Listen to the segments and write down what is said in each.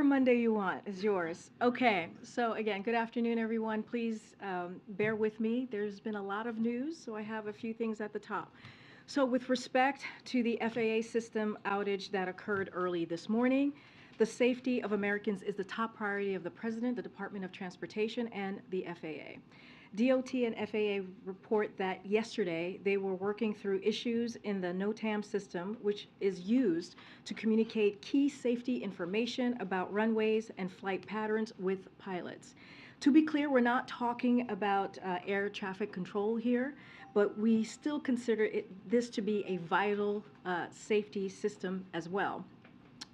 Whatever Monday you want is yours. Okay, so again, good afternoon, everyone. Please bear with me. There's been a lot of news, so I have a few things at the top. So with respect to the FAA system outage that occurred early this morning, the safety of Americans is the top priority of the President, the Department of Transportation, and the FAA. DOT and FAA report that yesterday they were working through issues in the NOTAM system, which is used to communicate key safety information about runways and flight patterns with pilots. To be clear, we're not talking about air traffic control here, but we still consider this to be a vital safety system as well.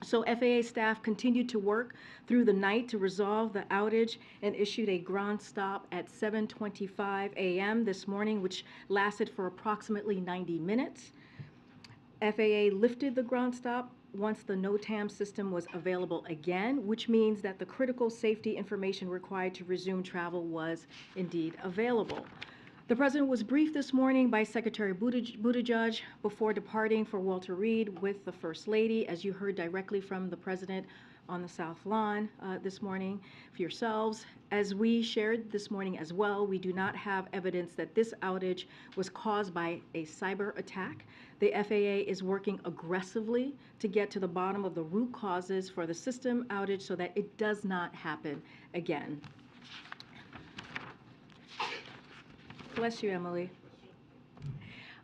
So FAA staff continued to work through the night to resolve the outage and issued a ground stop at 7:25 a.m. this morning, which lasted for approximately 90 minutes. FAA lifted the ground stop once the NOTAM system was available again, which means that the critical safety information required to resume travel was indeed available. The President was briefed this morning by Secretary Buttigieg before departing for Walter Reed with the First Lady, as you heard directly from the President on the South Lawn this morning for yourselves. As we shared this morning as well, we do not have evidence that this outage was caused by a cyber attack. The FAA is working aggressively to get to the bottom of the root causes for the system outage so that it does not happen again. Bless you, Emily.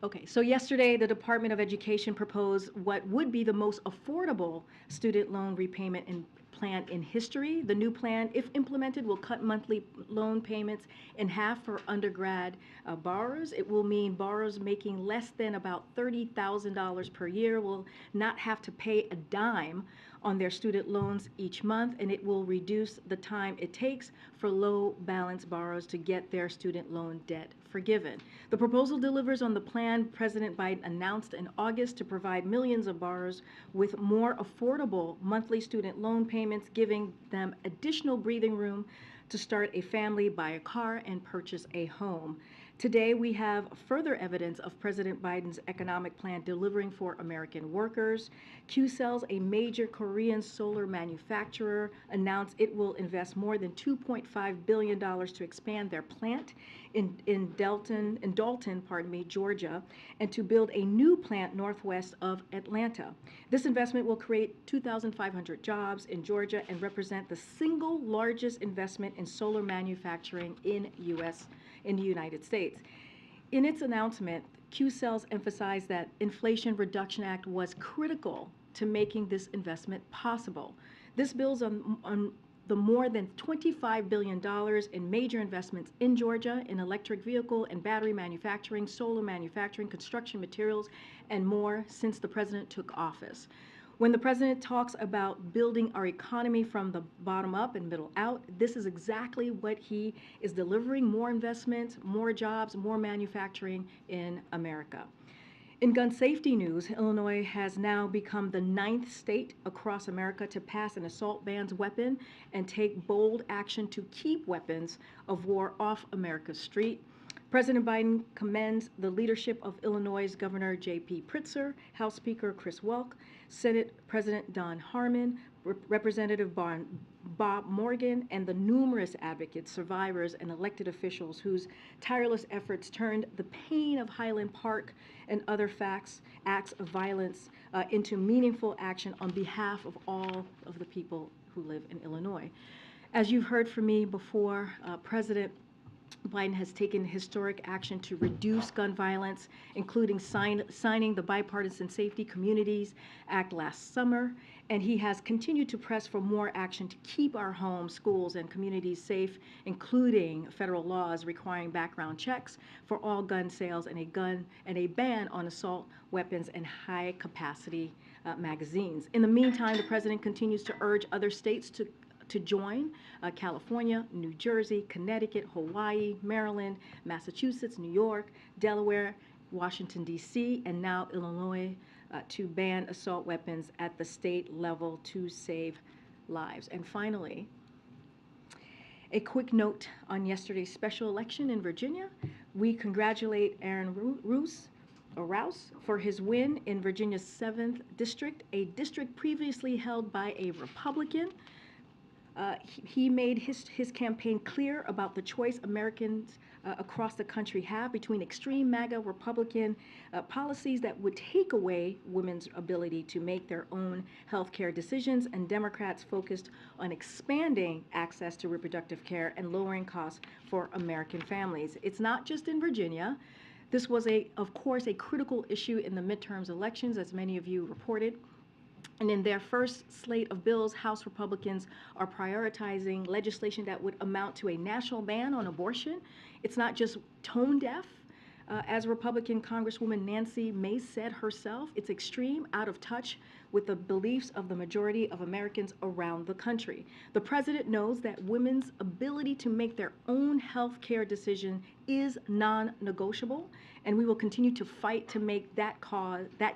Okay, so yesterday the Department of Education proposed what would be the most affordable student loan repayment plan in history. The new plan, if implemented, will cut monthly loan payments in half for undergrad borrowers. It will mean borrowers making less than about $30,000 per year will not have to pay a dime on their student loans each month, and it will reduce the time it takes for low balance borrowers to get their student loan debt forgiven. The proposal delivers on the plan President Biden announced in August to provide millions of borrowers with more affordable monthly student loan payments, giving them additional breathing room to start a family, buy a car, and purchase a home. Today, we have further evidence of President Biden's economic plan delivering for American workers. Qcells, a major Korean solar manufacturer, announced it will invest more than $2.5 billion to expand their plant in Dalton, Georgia, and to build a new plant northwest of Atlanta. This investment will create 2,500 jobs in Georgia and represent the single largest investment in solar manufacturing in the United States. In its announcement, Qcells emphasized that Inflation Reduction Act was critical to making this investment possible. This builds on the more than $25 billion in major investments in Georgia in electric vehicle and battery manufacturing, solar manufacturing, construction materials, and more since the President took office. When the President talks about building our economy from the bottom up and middle out, this is exactly what he is delivering: more investments, more jobs, more manufacturing in America. In gun safety news, Illinois has now become the 9th state across America to pass an assault bans weapon and take bold action to keep weapons of war off America's street. President Biden commends the leadership of Illinois' Governor J.P. Pritzker, House Speaker Chris Welk, Senate President Don Harmon, Representative Bob Morgan, and the numerous advocates, survivors, and elected officials whose tireless efforts turned the pain of Highland Park and other acts of violence into meaningful action on behalf of all of the people who live in Illinois. As you've heard from me before, President Biden has taken historic action to reduce gun violence, including signing the Bipartisan Safety Communities Act last summer, and he has continued to press for more action to keep our homes, schools, and communities safe, including federal laws requiring background checks for all gun sales and a ban on assault weapons and high-capacity magazines. In the meantime, the President continues to urge other states to join California, New Jersey, Connecticut, Hawaii, Maryland, Massachusetts, New York, Delaware, Washington, D.C., and now Illinois to ban assault weapons at the state level to save lives. And finally, a quick note on yesterday's special election in Virginia. We congratulate Aaron Rouse for his win in Virginia's 7th district, a district previously held by a Republican. He made his campaign clear about the choice Americans across the country have between extreme MAGA Republican policies that would take away women's ability to make their own health care decisions, and Democrats focused on expanding access to reproductive care and lowering costs for American families. It's not just in Virginia. This was, of course, a critical issue in the midterms elections, as many of you reported. And in their first slate of bills, House Republicans are prioritizing legislation that would amount to a national ban on abortion. It's not just tone deaf. As Republican Congresswoman Nancy Mace said herself, it's extreme, out of touch with the beliefs of the majority of Americans around the country. The president knows that women's ability to make their own health care decision is non-negotiable, and we will continue to fight to make that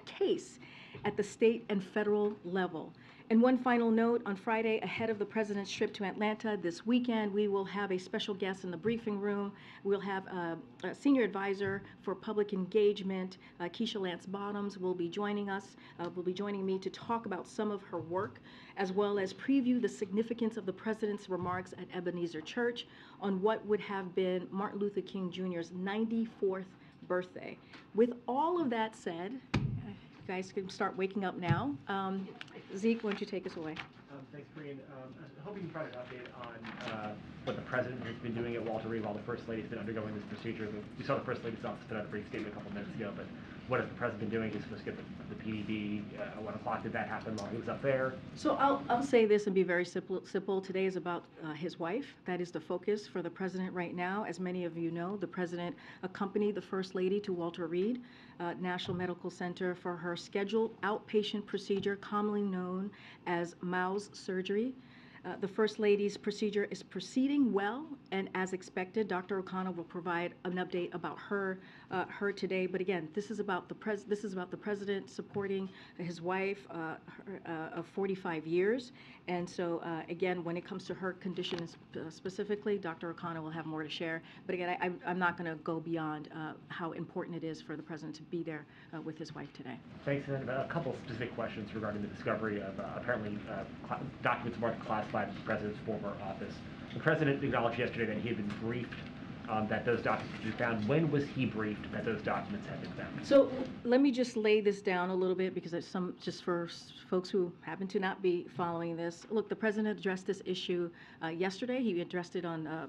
case at the state and federal level. And one final note, on Friday, ahead of the president's trip to Atlanta this weekend, we will have a special guest in the briefing room. We'll have a senior advisor for public engagement, Keisha Lance Bottoms, will be joining us, will be joining me to talk about some of her work, as well as preview the significance of the president's remarks at Ebenezer Church on what would have been Martin Luther King Jr.'s 94th birthday. With all of that said, you guys can start waking up now. Zeke, why don't you take us away? Thanks, Karine. I was hoping you can provide an update on what the president has been doing at Walter Reed while the First Lady's been undergoing this procedure. You saw the First Lady's office put out a brief statement a couple minutes ago, but what has the president been doing? He's supposed to get the PDB at 1 o'clock. Did that happen while he was up there? So I'll say this and be very simple. Today is about his wife. That is the focus for the president right now. As many of you know, the president accompanied the First Lady to Walter Reed National Medical Center for her scheduled outpatient procedure, commonly known as MOUS surgery. The First Lady's procedure is proceeding well, and as expected, Dr. O'Connell will provide an update about her today. But again, this is about the president supporting his wife of 45 years. And so again, when it comes to her condition specifically, Dr. O'Connell will have more to share. But again, I'm not going to go beyond how important it is for the president to be there with his wife today. Thanks. And then a couple specific questions regarding the discovery of apparently documents marked classified in the president's former office. The president acknowledged yesterday that he had been briefed that those documents had been found. When was he briefed that those documents had been found? So let me just lay this down a little bit, because there's just for folks who happen to not be following this. Look, the president addressed this issue yesterday. He addressed it on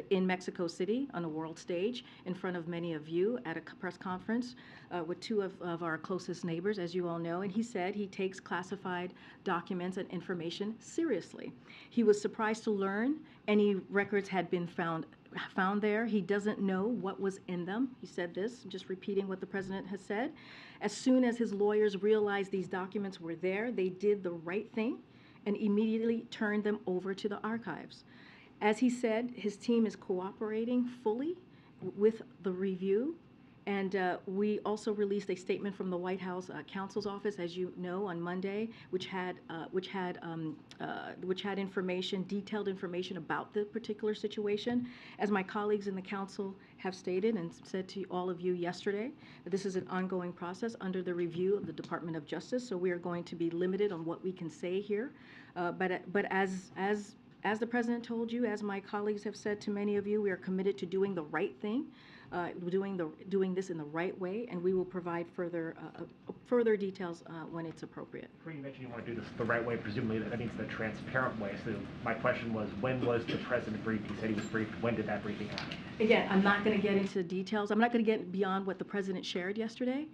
in Mexico City on a world stage in front of many of you at a press conference with two of our closest neighbors, as you all know, and he said he takes classified documents and information seriously. He was surprised to learn any records had been found there. He doesn't know what was in them. He said this, just repeating what the president has said. As soon as his lawyers realized these documents were there, they did the right thing and immediately turned them over to the archives. As he said, his team is cooperating fully with the review, and we also released a statement from the White House counsel's office, as you know, on Monday, which had information, detailed information about the particular situation. As my colleagues in the council have stated and said to all of you yesterday, this is an ongoing process under the review of the Department of Justice, so we are going to be limited on what we can say here. But as the president told you, as my colleagues have said to many of you, we are committed to doing the right thing, doing this in the right way, and we will provide further details when it's appropriate. Karine, you mentioned you want to do this the right way. Presumably that means the transparent way. So my question was, when was the president briefed? He said he was briefed. When did that briefing happen? Again, I'm not going to get into details. I'm not going to get beyond what the president shared yesterday.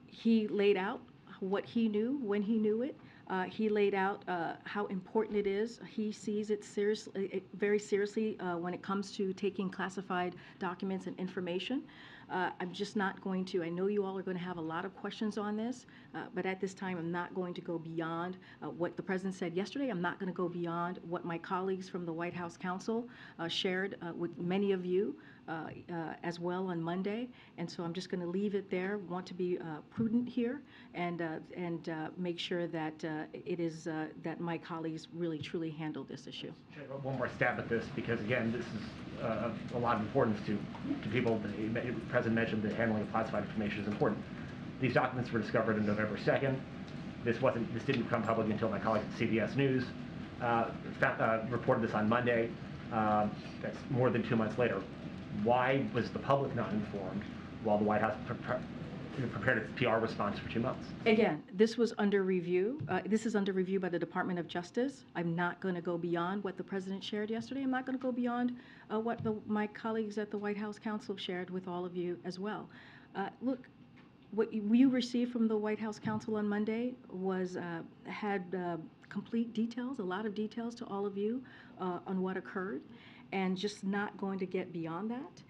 He laid out what he knew when he knew it. He laid out how important it is. He sees it very seriously when it comes to taking classified documents and information. I'm just not going to, I know you all are going to have a lot of questions on this, but at this time I'm not going to go beyond what the president said yesterday. I'm not going to go beyond what my colleagues from the White House counsel shared with many of you as well on Monday, and so I'm just going to leave it there. Want to be prudent here and make sure that it is that my colleagues really truly handle this issue. One more stab at this, because again, this is a lot of importance to people. The President mentioned that handling of classified information is important. These documents were discovered on November 2nd. This didn't become public until my colleagues at CBS News reported this on Monday. That's more than 2 months later. Why was the public not informed while the White House prepared its PR response for 2 months? Again, this was under review. This is under review by the Department of Justice. I'm not going to go beyond what the President shared yesterday. I'm not going to go beyond what my colleagues at the White House Counsel shared with all of you as well. Look, what you received from the White House Counsel on Monday had complete details, a lot of details to all of you on what occurred, and just not going to get beyond that.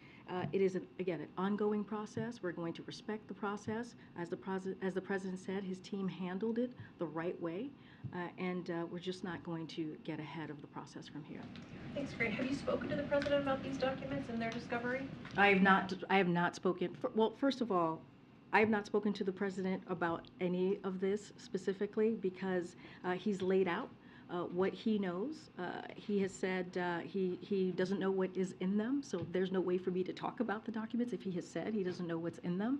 It is, again, an ongoing process. We're going to respect the process. As the President said, his team handled it the right way, and we're just not going to get ahead of the process from here. Thanks, Karine. Have you spoken to the President about these documents and their discovery? I have not spoken. Well, first of all, I have not spoken to the President about any of this specifically because he's laid out what he knows. He has said he doesn't know what is in them, so there's no way for me to talk about the documents if he has said he doesn't know what's in them.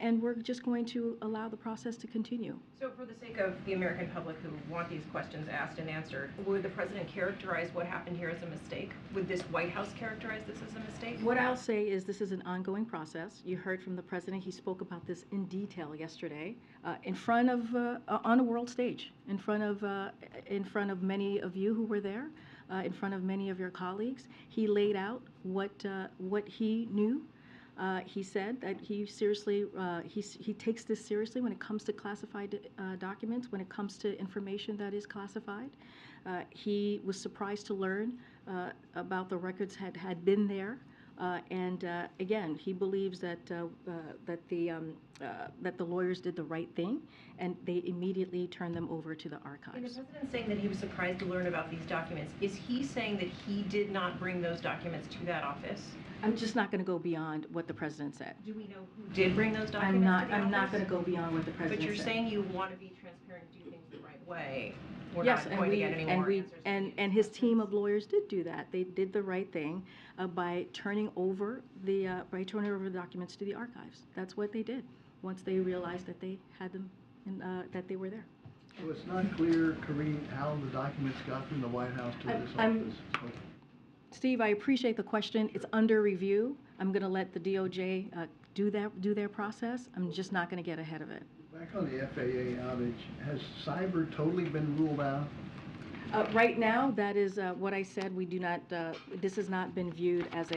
And we're just going to allow the process to continue. So for the sake of the American public who want these questions asked and answered, would the President characterize what happened here as a mistake? Would this White House characterize this as a mistake? What I'll say is this is an ongoing process. You heard from the President. He spoke about this in detail yesterday in front of, on a world stage, in front of many of you who were there, in front of many of your colleagues. He laid out what he knew. He said that he seriously, he takes this seriously when it comes to classified documents, when it comes to information that is classified. He was surprised to learn about the records had been there. And again, he believes that the lawyers did the right thing, and they immediately turned them over to the archives. And the President saying that he was surprised to learn about these documents, is he saying that he did not bring those documents to that office? I'm just not going to go beyond what the President said. Do we know who did bring those documents to the office? I'm not going to go beyond what the President said. But you're saying you want to be transparent and do things the right way. We're yes, not going to get any more answers. And his team of lawyers did do that. They did the right thing by turning over the documents to the archives. That's what they did once they realized that they had them, that they were there. So it's not clear, Karine, how the documents got from the White House to this office? Steve, I appreciate the question. It's under review. I'm going to let the DOJ do their process. I'm just not going to get ahead of it. Back on the FAA outage, has cyber totally been ruled out? Right now, that is what I said. We do not, this has not been viewed as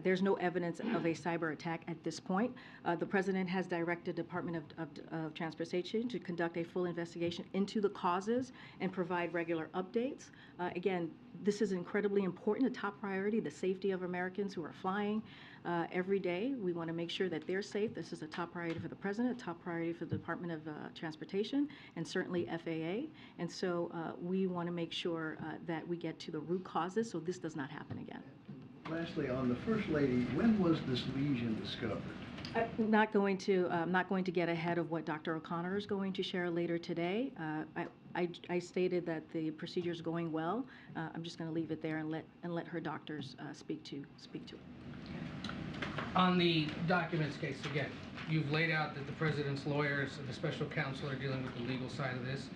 there's no evidence of a cyber attack at this point. The President has directed Department of Transportation to conduct a full investigation into the causes and provide regular updates. Again, this is incredibly important, a top priority, the safety of Americans who are flying every day. We want to make sure that they're safe. This is a top priority for the President, a top priority for the Department of Transportation, and certainly FAA. And so we want to make sure that we get to the root causes so this does not happen again. Lastly, on the First Lady, when was this lesion discovered? I'm not going to get ahead of what Dr. O'Connor is going to share later today. I stated that the procedure is going well. I'm just going to leave it there and let her doctors speak to it. On the documents case, again, you've laid out that the President's lawyers and the special counsel are dealing with the legal side of this.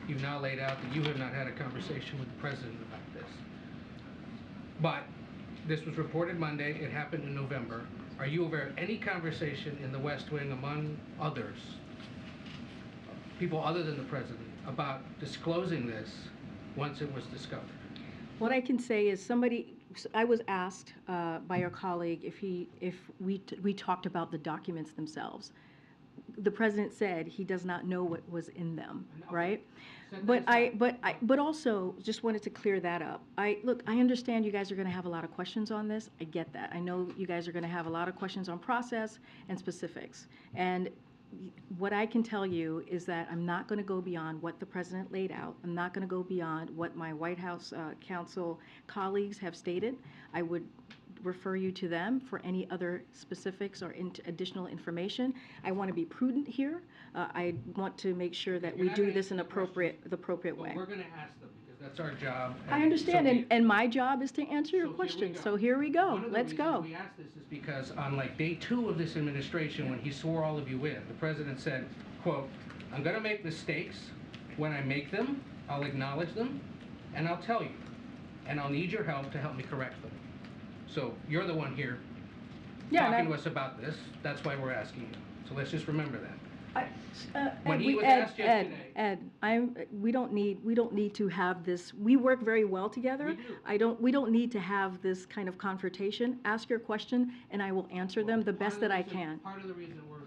You've now laid out that you have not had a conversation with the President about this. But this was reported Monday. It happened in November. Are you aware of any conversation in the West Wing among others, people other than the President, about disclosing this once it was discovered? What I can say is I was asked by your colleague if we talked about the documents themselves. The President said he does not know what was in them, right? But also just wanted to clear that up. I understand you guys are going to have a lot of questions on this. I get that. I know you guys are going to have a lot of questions on process and specifics. And what I can tell you is that I'm not going to go beyond what the President laid out. I'm not going to go beyond what my White House counsel colleagues have stated. I would refer you to them for any other specifics or additional information. I want to be prudent here. I want to make sure that we do this in the appropriate way. We're going to ask them because that's our job. I understand, and my job is to answer your questions. So here we go. Let's go. We asked this is because on like day 2 of this administration, when he swore all of you in, the President said, quote, I'm gonna make mistakes. When I make them, I'll acknowledge them, and I'll tell you. And I'll need your help to help me correct them. So you're the one here Yeah, and talking to us about this. That's why we're asking you. So let's just remember that. When Ed, he was asked yesterday- we don't need to have this, we work very well together. We do. We don't need to have this kind of confrontation. Ask your question, and I will answer them the best that I can. Part of the reason we're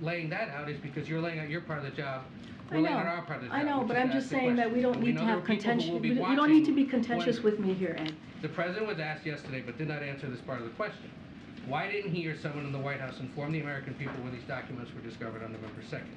laying that out is because you're laying out your part of the job. I We're laying know, out our part of the job. I know, which but is I'm ask just the saying that we question. don't We need know to there have are people who contentious, will be you don't need to be watching contentious when- with me here, Ed. The president was asked yesterday, but did not answer this part of the question. Why didn't he or someone in the White House inform the American people when these documents were discovered on November 2nd?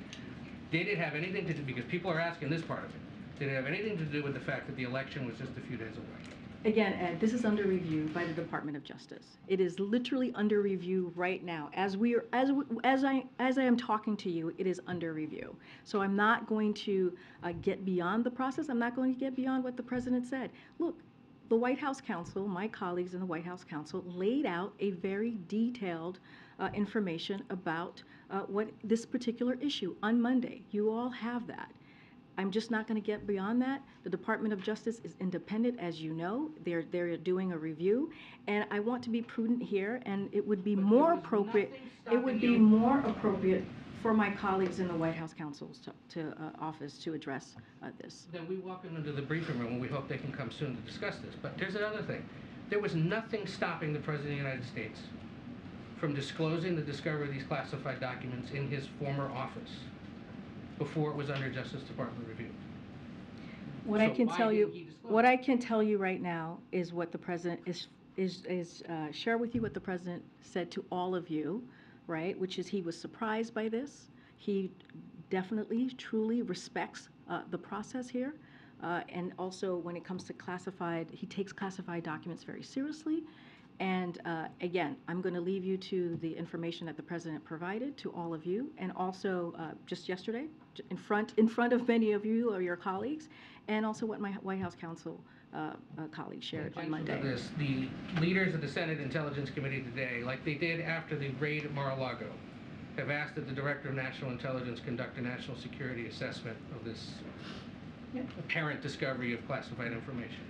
Did it have anything to do, because people are asking this part of it, did it have anything to do with the fact that the election was just a few days away? Again, Ed, this is under review by the Department of Justice. It is literally under review right now. As I am talking to you, it is under review. So I'm not going to get beyond the process. I'm not going to get beyond what the president said. Look, the White House counsel, my colleagues in the White House counsel, laid out a very detailed information about what this particular issue on Monday. You all have that. I'm just not going to get beyond that. The Department of Justice is independent, as you know. They're doing a review, and I want to be prudent here, and it would be But more there was appropriate. nothing It would stopping be you- more appropriate for my colleagues in the White House counsel's office to address this. Then we walk them into the briefing room and we hope they can come soon to discuss this. But there's another thing. There was nothing stopping the President of the United States from disclosing the discovery of these classified documents in his former office before it was under Justice Department review. What I So can why tell didn't he you, disclose what it? I can tell you right now is what the president share with you what the president said to all of you, right? Which is he was surprised by this. He definitely, truly respects the process here. And also when it comes to classified, he takes classified documents very seriously. And again, I'm going to leave you to the information that the president provided to all of you, and also just yesterday, in front of many of you or your colleagues, and also what my White House counsel colleagues shared on Monday. This, the leaders of the Senate Intelligence Committee today, like they did after the raid at Mar-a-Lago, have asked that the Director of National Intelligence conduct a national security assessment of this apparent discovery of classified information.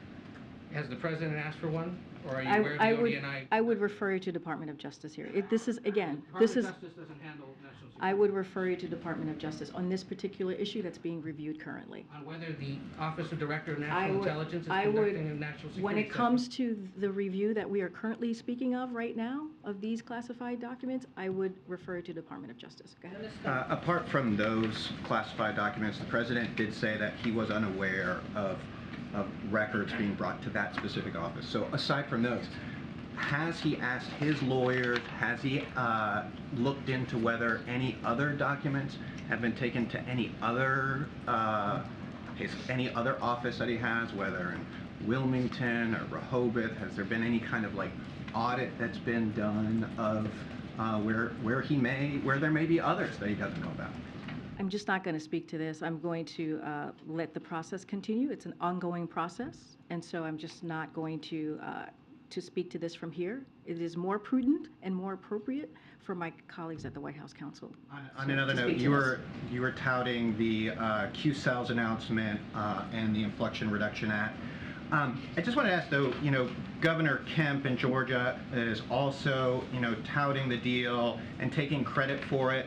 Has the president asked for one, or are you aware of the ODNI? I would refer you to Department of Justice here. This is, again, Department this of is, Justice doesn't handle national security. I would refer you to Department of Justice on this particular issue that's being reviewed currently. On whether the Office of Director of I National would- Intelligence is I would- conducting a national security When it comes assessment? to the review that we are currently speaking of right now, of these classified documents, I would refer to Department of Justice. Go ahead. Apart from those classified documents, the president did say that he was unaware of records being brought to that specific office. So aside from those, has he asked his lawyers, has he looked into whether any other documents have been taken to any other office that he has, whether in Wilmington or Rehoboth? Has there been any kind of like audit that's been done of where there may be others that he doesn't know about? I'm just not going to speak to this. I'm going to let the process continue. It's an ongoing process, and so I'm just not going to speak to this from here. It is more prudent and more appropriate for my colleagues at the White House Counsel. On another to note, speak to you this. were touting the Q-Cells announcement and the Inflation Reduction Act. I just want to ask, though, Governor Kemp in Georgia is also, touting the deal and taking credit for it.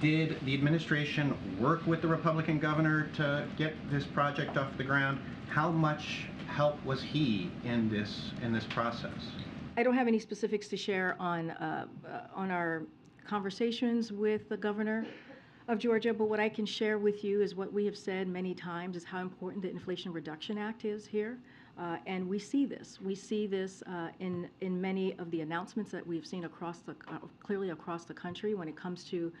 Did the administration work with the Republican governor to get this project off the ground? How much help was he in this process? I don't have any specifics to share on our conversations with the governor of Georgia, but what I can share with you is what we have said many times is how important the Inflation Reduction Act is here. And we see this. We see this in many of the announcements that we've seen clearly across the country when it comes to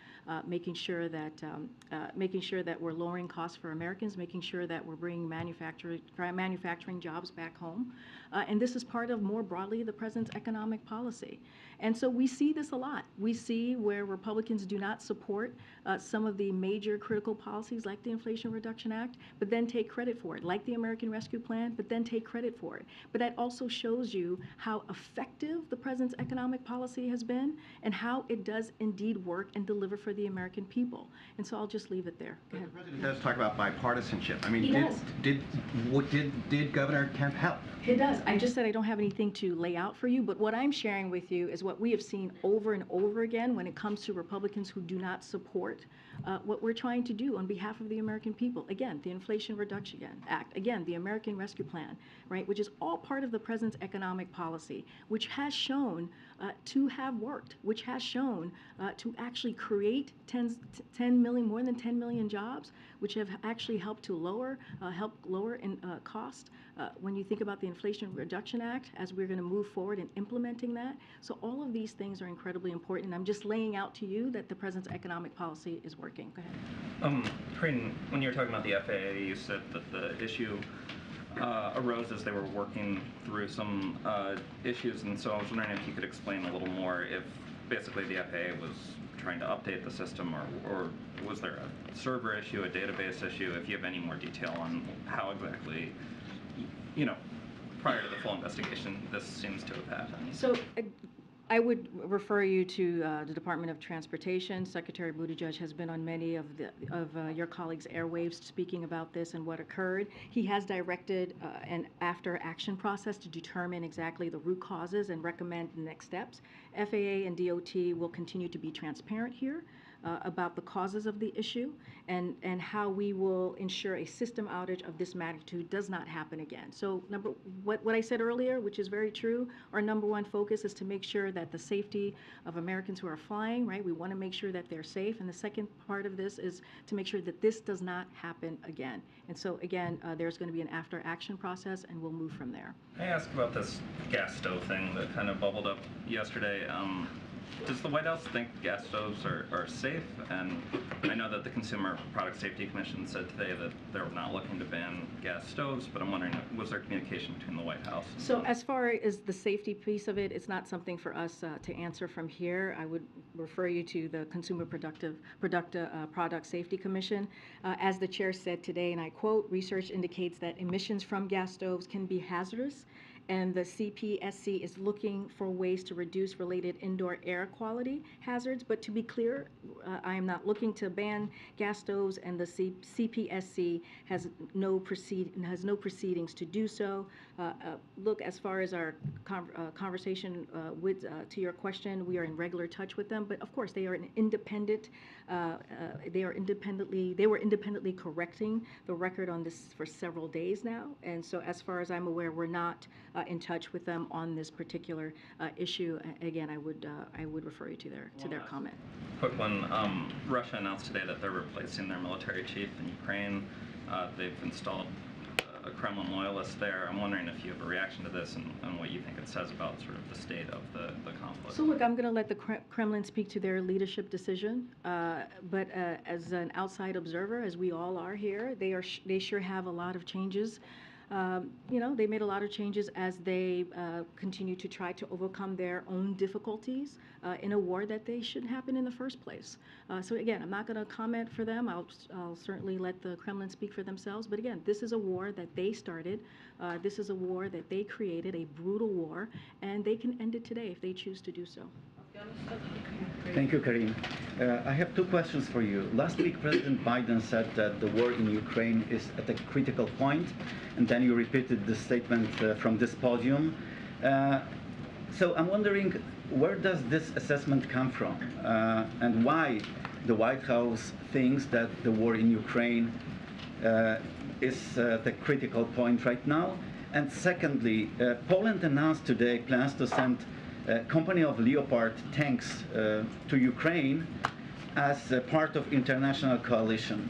making sure that we're lowering costs for Americans, making sure that we're bringing manufacturing jobs back home. And this is part of, more broadly, the president's economic policy. And so we see this a lot. We see where Republicans do not support some of the major critical policies like the Inflation Reduction Act, but then take credit for it, like the American Rescue Plan, but then take credit for it. But that also shows you how effective the president's economic policy has been and how it does indeed work and deliver for the American people. And so I'll just leave it there. Go But ahead. the president does talk about bipartisanship. I mean, He does. did Governor Kemp help? It does. I just said I don't have anything to lay out for you, but what I'm sharing with you is what we have seen over and over again when it comes to Republicans who do not support what we're trying to do on behalf of the American people. Again, the Inflation Reduction Act. Again, the American Rescue Plan, right, which is all part of the president's economic policy, which has shown to have worked, which has shown to actually create more than 10 million jobs, which have actually helped to lower in cost. When you think about the Inflation Reduction Act, as we're going to move forward in implementing that. So all of these things are incredibly important. And I'm just laying out to you that the president's economic policy is working. Go ahead. Karine, when you were talking about the FAA, you said that the issue arose as they were working through some issues, and so I was wondering if you could explain a little more if basically the FAA was trying to update the system, or was there a server issue, a database issue, if you have any more detail on how exactly, prior to the full investigation, this seems to have happened. So I would refer you to the Department of Transportation. Secretary Buttigieg has been on many of your colleagues' airwaves speaking about this and what occurred. He has directed an after-action process to determine exactly the root causes and recommend the next steps. FAA and DOT will continue to be transparent here about the causes of the issue and how we will ensure a system outage of this magnitude does not happen again. So what I said earlier, which is very true, our number one focus is to make sure that the safety of Americans who are flying, right? We want to make sure that they're safe. And the second part of this is to make sure that this does not happen again. And so again, there's going to be an after action process and we'll move from there. I asked about this gas stove thing that kind of bubbled up yesterday. Does the White House think gas stoves are safe? And I know that the Consumer Product Safety Commission said today that they're not looking to ban gas stoves, but I'm wondering, was there communication between the White House? So as far as the safety piece of it, it's not something for us to answer from here. I would refer you to the Consumer Product Safety Commission. As the chair said today, and I quote, research indicates that emissions from gas stoves can be hazardous, and the CPSC is looking for ways to reduce related indoor air quality hazards. But to be clear, I am not looking to ban gas stoves, and the CPSC has no proceedings to do so. Look, as far as our conversation to your question, we are in regular touch with them. But of course, they are an independent. They were independently correcting the record on this for several days now. And so, as far as I'm aware, we're not in touch with them on this particular issue. Again, I would refer you to their comment. Quick one. Russia announced today that they're replacing their military chief in Ukraine. They've installed a Kremlin loyalist there. I'm wondering if you have a reaction to this and what you think it says about sort of the state of the conflict. So look, I'm going to let the Kremlin speak to their leadership decision, but as an outside observer, as we all are here, they sure have a lot of changes. They made a lot of changes as they continue to try to overcome their own difficulties in a war that they shouldn't happen in the first place. So again, I'm not going to comment for them. I'll certainly let the Kremlin speak for themselves. But again, this is a war that they started. This is a war that they created, a brutal war, and they can end it today if they choose to do so. Thank you, Karine. I have two questions for you. Last week, President Biden said that the war in Ukraine is at a critical point, and then you repeated the statement from this podium. So I'm wondering, where does this assessment come from, and why the White House thinks that the war in Ukraine is at a critical point right now? And secondly, Poland announced today plans to send a company of Leopard tanks to Ukraine as a part of international coalition.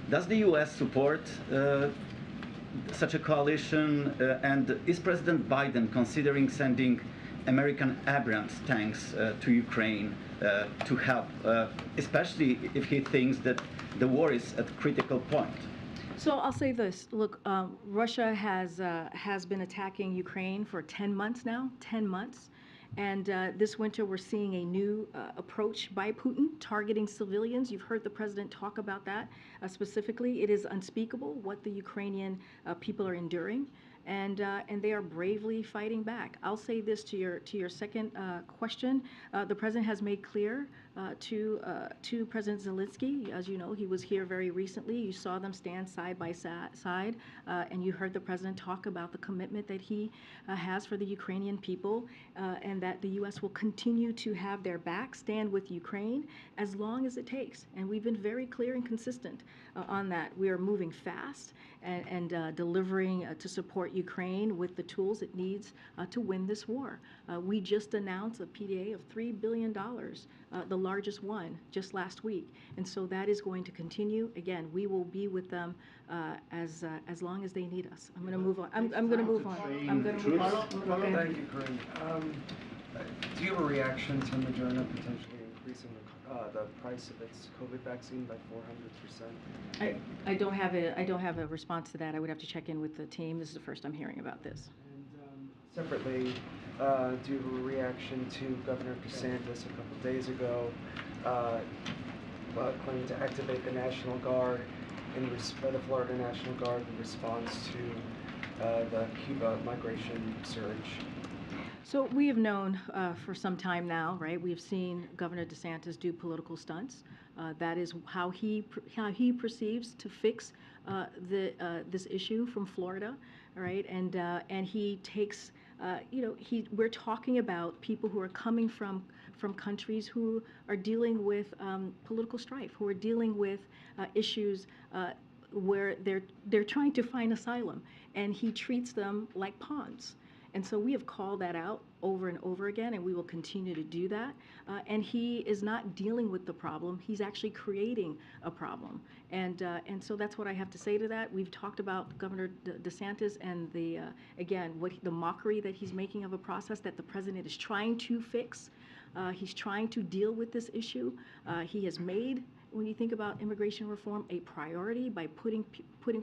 Does the U.S. support such a coalition, and is President Biden considering sending American Abrams tanks to Ukraine to help, especially if he thinks that the war is at a critical point? So I'll say this. Look, Russia has been attacking Ukraine for 10 months now, 10 months. And this winter, we're seeing a new approach by Putin targeting civilians. You've heard the president talk about that specifically. It is unspeakable what the Ukrainian people are enduring. and they are bravely fighting back. I'll say this to your second question. The president has made clear to President Zelensky, as you know, he was here very recently. You saw them stand side by side, and you heard the president talk about the commitment that he has for the Ukrainian people, and that the U.S. will continue to have their back, stand with Ukraine as long as it takes. And we've been very clear and consistent on that. We are moving fast and delivering to support Ukraine with the tools it needs to win this war. We just announced a PDA of $3 billion, the largest one, just last week. And so that is going to continue. Again, we will be with them as long as they need us. I'm going to move on. I'm going to move on. I'm going to move on. Okay. Thank you, Karine. Do you have a reaction to Moderna potentially increasing the price of its COVID vaccine by 400%? I don't have a response to that. I would have to check in with the team. This is the first I'm hearing about this. And separately, do you have a reaction to Governor DeSantis a couple days ago claiming to activate the National Guard the Florida National Guard in response to the Cuba migration surge? So we have known for some time now, right? We have seen Governor DeSantis do political stunts. That is how he perceives to fix this issue from Florida, right? And he takes, we're talking about people who are coming from countries who are dealing with political strife, who are dealing with issues where they're trying to find asylum, and he treats them like pawns. And so we have called that out over and over again, and we will continue to do that. And he is not dealing with the problem. He's actually creating a problem. And so that's what I have to say to that. We've talked about Governor DeSantis and the mockery that he's making of a process that the president is trying to fix. He's trying to deal with this issue. He has made, when you think about immigration reform, a priority by putting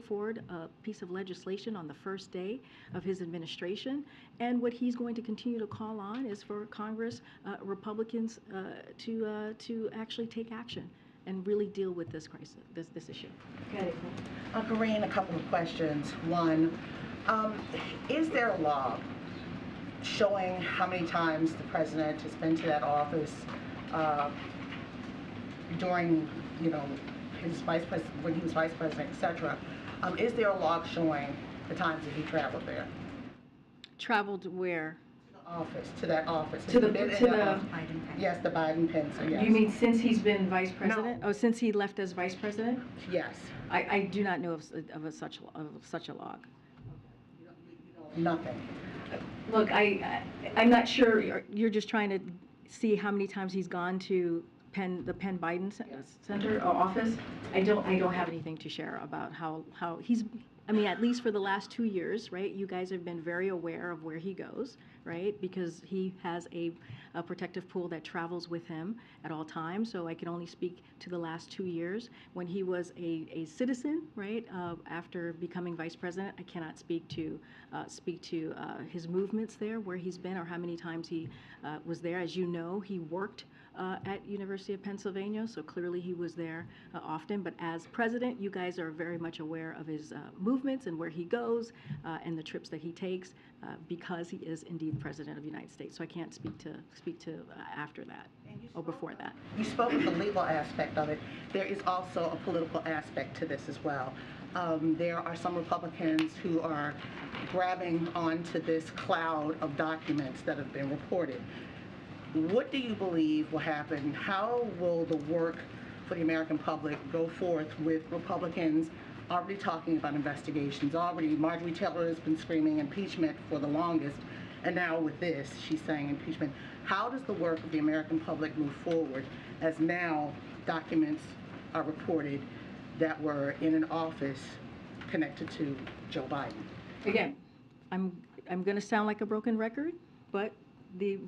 forward a piece of legislation on the first day of his administration. And what he's going to continue to call on is for Congress, Republicans, to actually take action and really deal with this crisis, this issue. Okay. Karine, a couple of questions. One, is there a log showing how many times the president has been to that office during, his vice president, when he was vice president, etc.? Is there a log showing the times that he traveled there? Traveled where? To that office. To the Yes, the Biden Penn Center. Yes. You mean since he's been vice president? No. Oh, since he left as vice president? Yes. I do not know of such a log. Nothing. Look, I'm not sure. You're just trying to see how many times he's gone to the Penn Biden Center or office. I don't have anything to share about how he's. I mean, at least for the last 2 years, right? You guys have been very aware of where he goes, right? Because he has a protective pool that travels with him at all times. So I can only speak to the last 2 years. When he was a citizen, right? After becoming vice president, I cannot speak to his movements there, where he's been, or how many times he was there. As you know, he worked at University of Pennsylvania, so clearly he was there often. But as president, you guys are very much aware of his movements and where he goes and the trips that he takes, because he is indeed president of the United States. So I can't speak to after that or before that. You spoke of the legal aspect of it. There is also a political aspect to this as well. There are some Republicans who are grabbing onto this cloud of documents that have been reported. What do you believe will happen? How will the work for the American public go forth with Republicans already talking about investigations? Already, Marjorie Taylor has been screaming impeachment for the longest, and now with this, she's saying impeachment. How does the work of the American public move forward as now documents are reported that were in an office connected to Joe Biden? Again, I'm going to sound like a broken record, but the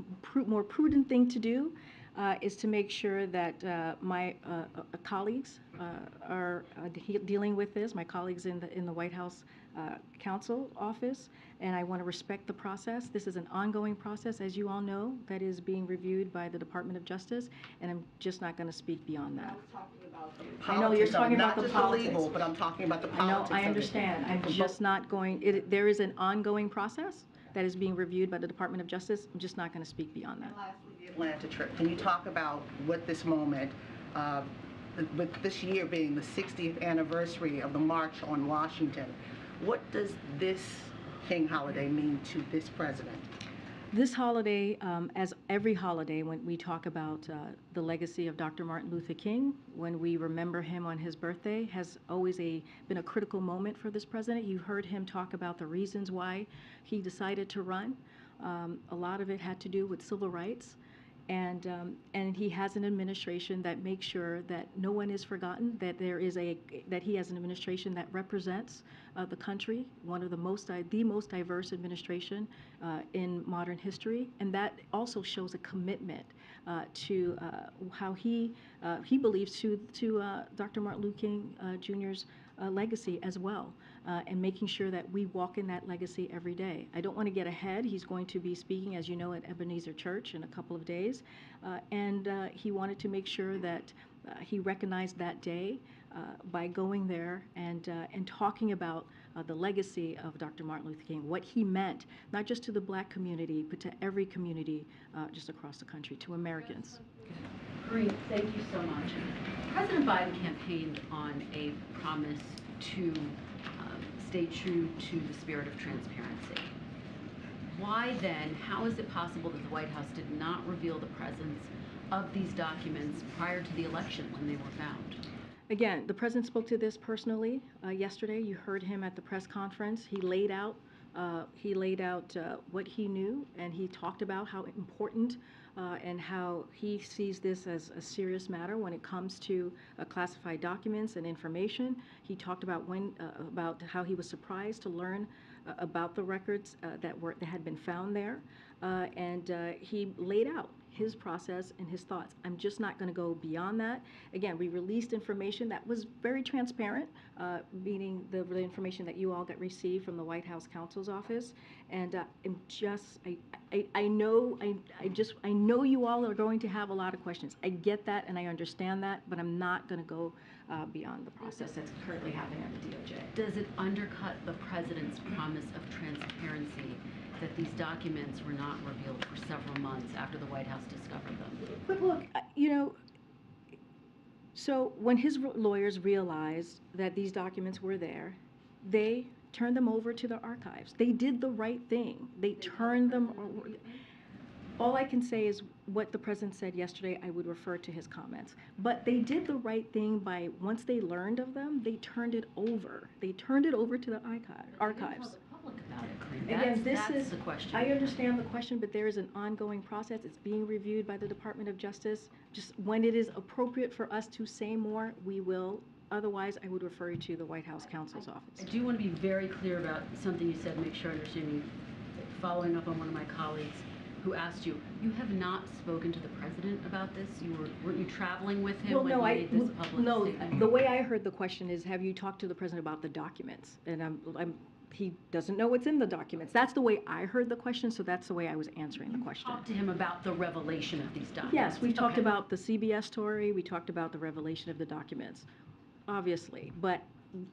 more prudent thing to do is to make sure that my colleagues are dealing with this, my colleagues in the White House Counsel Office, and I want to respect the process. This is an ongoing process, as you all know, that is being reviewed by the Department of Justice, and I'm just not going to speak beyond that. I know you're talking about the politics. Not just the legal, but I'm talking about the politics. I understand. I'm just not going, there is an ongoing process that is being reviewed by the Department of Justice. I'm just not going to speak beyond that. And lastly, the Atlanta trip. Can you talk about what this moment, with this year being the 60th anniversary of the March on Washington, what does this King holiday mean to this president? This holiday, as every holiday, when we talk about the legacy of Dr. Martin Luther King, when we remember him on his birthday, has always been a critical moment for this president. You heard him talk about the reasons why he decided to run. A lot of it had to do with civil rights. And he has an administration that makes sure that no one is forgotten, that that he has an administration that represents the country, one of the most diverse administration in modern history, and that also shows a commitment to how he believes to Dr. Martin Luther King Jr.'s legacy as well, and making sure that we walk in that legacy every day. I don't want to get ahead. He's going to be speaking, as you know, at Ebenezer Church in a couple of days, and he wanted to make sure that he recognized that day by going there and talking about the legacy of Dr. Martin Luther King, what he meant, not just to the Black community, but to every community just across the country, to Americans. Karine, thank you so much. President Biden campaigned on a promise to stay true to the spirit of transparency. Why then, how is it possible that the White House did not reveal the presence of these documents prior to the election when they were found? Again, the president spoke to this personally yesterday. You heard him at the press conference. He laid out what he knew, and he talked about how important and how he sees this as a serious matter when it comes to classified documents and information. He talked about about how he was surprised to learn about the records that had been found there, and he laid out his process and his thoughts. I'm just not going to go beyond that. Again, we released information that was very transparent, meaning the information that you all got received from the White House Counsel's Office. And I know you all are going to have a lot of questions. I get that and I understand that, but I'm not going to go beyond the process that's currently happening at the DOJ. Does it undercut the president's promise of transparency that these documents were not revealed for several months after the White House discovered them? But look, so when his lawyers realized that these documents were there, they turned them over to the archives. They did the right thing. They turned them over. All I can say is what the president said yesterday. I would refer to his comments. But they did the right thing by, once they learned of them, they turned it over. They turned it over to the archives. About it, Again, that's the question. I understand the question, but there is an ongoing process. It's being reviewed by the Department of Justice. Just when it is appropriate for us to say more, we will. Otherwise, I would refer you to the White House Counsel's Office. I do want to be very clear about something you said, make sure I understand you. Following up on one of my colleagues who asked you, you have not spoken to the president about this? Weren't you traveling with him when he made this public statement? The way I heard the question is, have you talked to the president about the documents? And he doesn't know what's in the documents. That's the way I heard the question, so that's the way I was answering the question. Talked to him about the revelation of these documents? Yes, we've talked about the CBS story, we talked about the revelation of the documents, obviously. But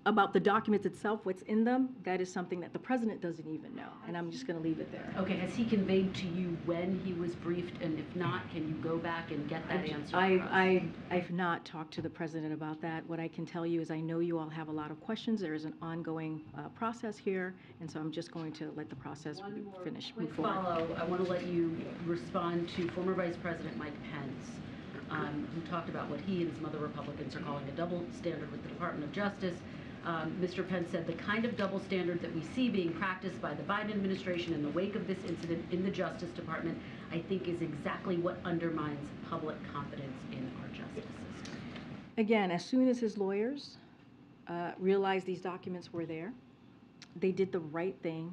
about the documents itself, what's in them, that is something that the president doesn't even know, and I'm just going to leave it there. Okay, has he conveyed to you when he was briefed, and if not, can you go back and get that answer? I've not talked to the president about that. What I can tell you is I know you all have a lot of questions. There is an ongoing process here, and so I'm just going to let the process finish. Quick follow. I want to let you respond to former Vice President Mike Pence, who talked about what he and some other Republicans are calling a double standard with the Department of Justice. Mr. Pence said the kind of double standard that we see being practiced by the Biden administration in the wake of this incident in the Justice Department, I think is exactly what undermines public confidence in our justice system. Again, as soon as his lawyers realized these documents were there, they did the right thing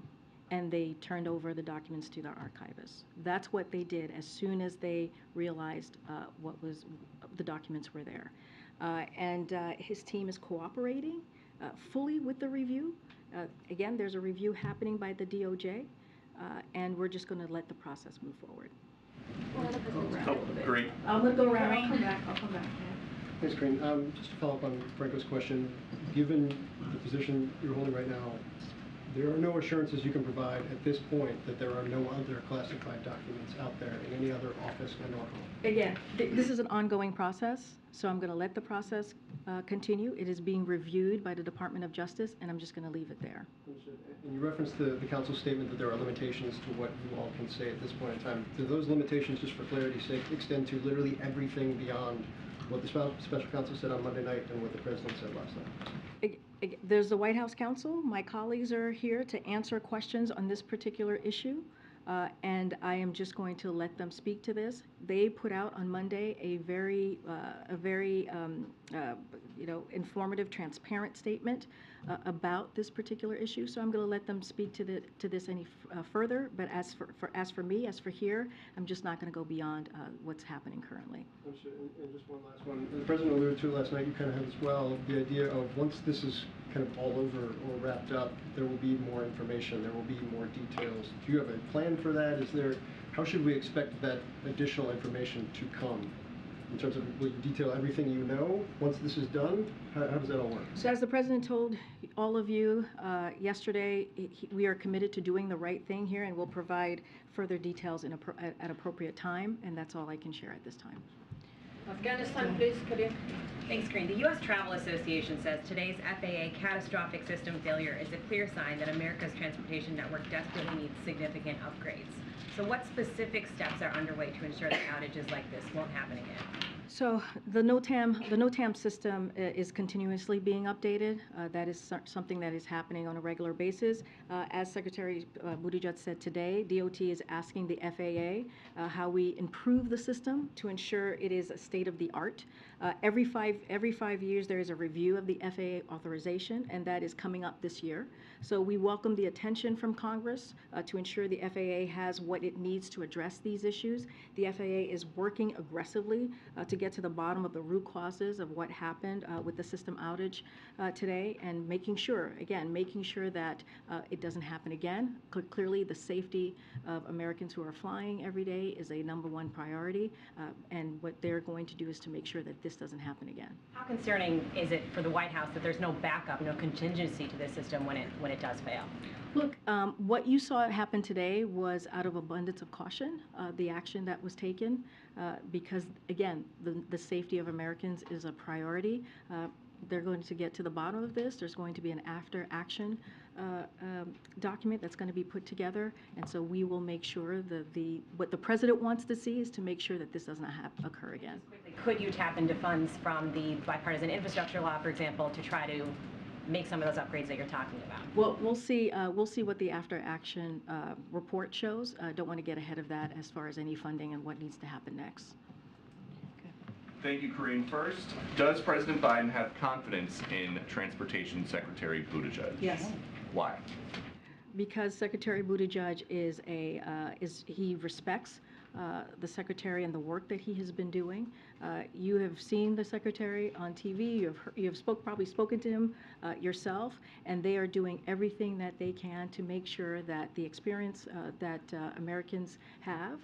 and they turned over the documents to their archivist. That's what they did as soon as they realized the documents were there. And his team is cooperating fully with the review. Again, there's a review happening by the DOJ, and we're just going to let the process move forward. Great. I'm going to go around. I'll come back. Thanks, Karine. Just to follow up on Franco's question, given the position you're holding right now, there are no assurances you can provide at this point that there are no other classified documents out there in any other office and or home. Again, this is an ongoing process, so I'm going to let the process continue. It is being reviewed by the Department of Justice, and I'm just going to leave it there. And you referenced the council's statement that there are limitations to what you all can say at this point in time. Do those limitations, just for clarity's sake, extend to literally everything beyond what the special counsel said on Monday night and what the president said last night? There's the White House counsel. My colleagues are here to answer questions on this particular issue, and I am just going to let them speak to this. They put out on Monday a very informative, transparent statement about this particular issue. So I'm going to let them speak to this any further. But as for me, as for here, I'm just not going to go beyond what's happening currently. And just one last one. The president alluded to it last night. You kind of have as well the idea of once this is kind of all over or wrapped up, there will be more information. There will be more details. Do you have a plan for that? How should we expect that additional information to come? In terms of, will you detail everything you know once this is done? How does that all work? So as the president told all of you yesterday, we are committed to doing the right thing here, and we'll provide further details at appropriate time, and that's all I can share at this time. Afghanistan, please, Karine. Thanks, Karine. The U.S. Travel Association says today's FAA catastrophic system failure is a clear sign that America's transportation network desperately needs significant upgrades. So what specific steps are underway to ensure that outages like this won't happen again? So the NOTAM system is continuously being updated. That is something that is happening on a regular basis. As Secretary Buttigieg said today, DOT is asking the FAA how we improve the system to ensure it is a state of the art. Every 5 years there is a review of the FAA authorization, and that is coming up this year. So we welcome the attention from Congress to ensure the FAA has what it needs to address these issues. The FAA is working aggressively to get to the bottom of the root causes of what happened with the system outage today, and making sure that it doesn't happen again. Clearly, the safety of Americans who are flying every day is a #1 priority, and what they're going to do is to make sure that this doesn't happen again. How concerning is it for the White House that there's no backup, no contingency to this system when it does fail? Look, what you saw happen today was out of abundance of caution, the action that was taken, because, again, the safety of Americans is a priority. They're going to get to the bottom of this. There's going to be an after-action document that's going to be put together, and so we will make sure that what the president wants to see is to make sure that this doesn't occur again. Could you tap into funds from the bipartisan infrastructure law, for example, to try to make some of those upgrades that you're talking about? Well, we'll see what the after-action report shows. I don't want to get ahead of that as far as any funding and what needs to happen next. Thank you, Karine. First, does President Biden have confidence in Transportation Secretary Buttigieg? Yes. Why? Because Secretary Buttigieg he respects the secretary and the work that he has been doing. You have seen the secretary on TV. You have probably spoken to him yourself, and they are doing everything that they can to make sure that the experience that Americans have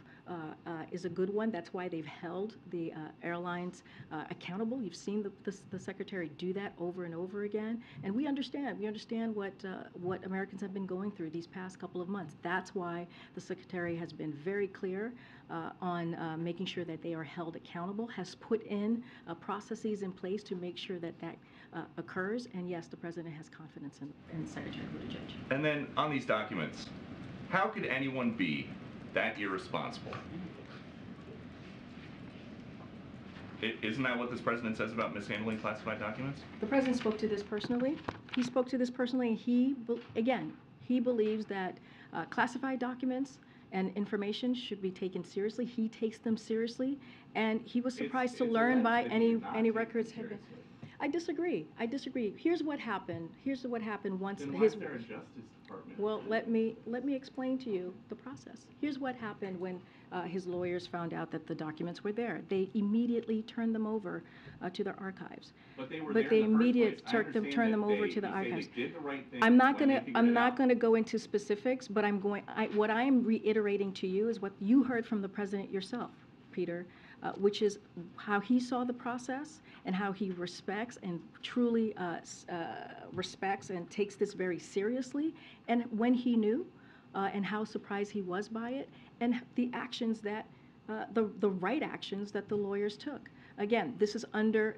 is a good one. That's why they've held the airlines accountable. You've seen the secretary do that over and over again, and we understand. We understand what Americans have been going through these past couple of months. That's why the secretary has been very clear on making sure that they are held accountable, has put in processes in place to make sure that occurs, and yes, the president has confidence in Secretary Buttigieg. And then on these documents, how could anyone be that irresponsible? Isn't that what this president says about mishandling classified documents? The president spoke to this personally. He spoke to this personally, and he believes that classified documents and information should be taken seriously. He takes them seriously, and he was surprised to learn by any records have been. I disagree. Here's what happened. Once Then why his. is there a Justice Department? Well, let me explain to you the process. Here's what happened when his lawyers found out that the documents were there. They immediately turned them over to their archives. But they were But there they in the first immediately place. I understand turned them that over they- to the you say archives. They did the right thing I'm not when they gonna figured it out. go into specifics, but what I am reiterating to you is what you heard from the president yourself, Peter, which is how he saw the process and how he respects and truly respects and takes this very seriously, and when he knew, and how surprised he was by it, and the actions that the right actions that the lawyers took. Again, this is under